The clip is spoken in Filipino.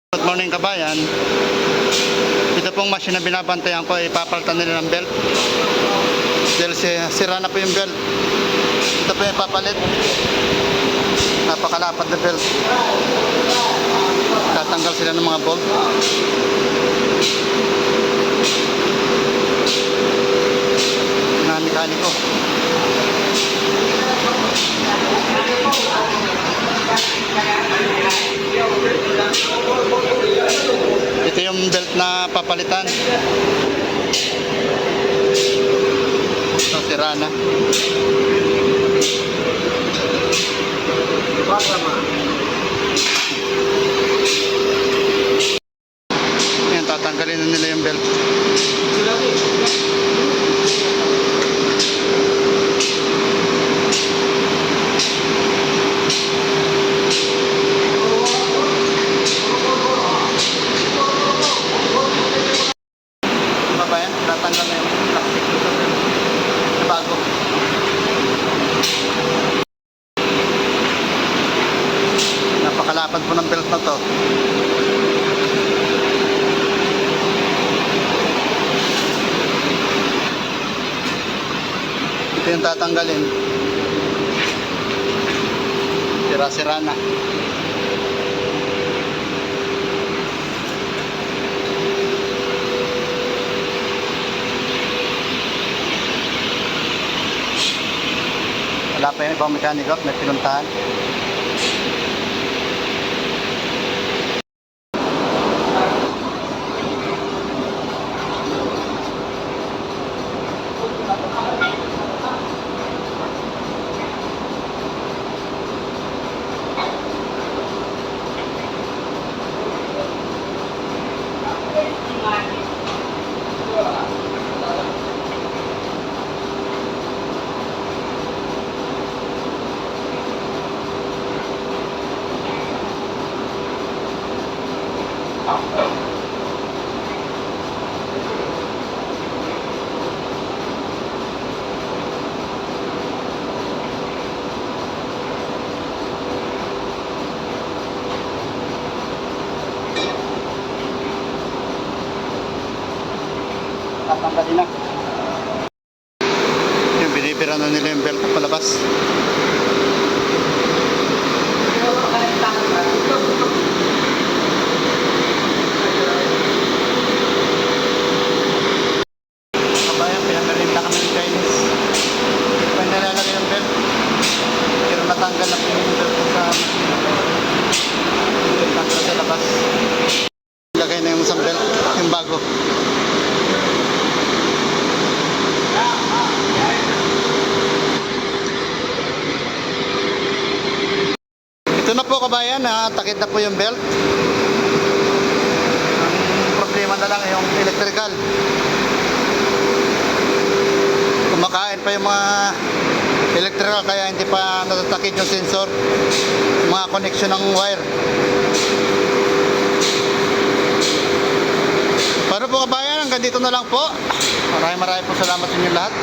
Good morning kabayan. Ito pong machine na binabantayan ko, ipapalitan nila ng belt. Dahil sira na po yung belt. Ito po yung ipapalit. Napakalapad na belt. Tatanggal sila ng mga bolt. Mga mekaniko. Ito yung belt na papalitan. Ito, sira na. Ayan, tatanggalin na nila yung belt. Tatanggal na yung plastic dito sa bago. Napakalapad po ng belt na to. Ito yung tatanggalin. Sira-sira na. Wala pa yung ibang mekaniko at may pinuntahan. Tatanggalin na. Yung binibira na nila yung belt na palabas. Kabayan, pinagalinta kami ng Chinese. May nalalagay yung belt. Pero natanggal na po yung belt sa natanggal sa labas. Lagay na yung isang belt, yung bago. Ito na po kabayan, takip na po yung belt. Ang problema na lang yung electrical. Kumakain pa yung mga electrical kaya hindi pa natatakip yung sensor, mga connection ng wire. Paano po kabayan, hanggang dito na lang po. Maraming po salamat sa inyo lahat.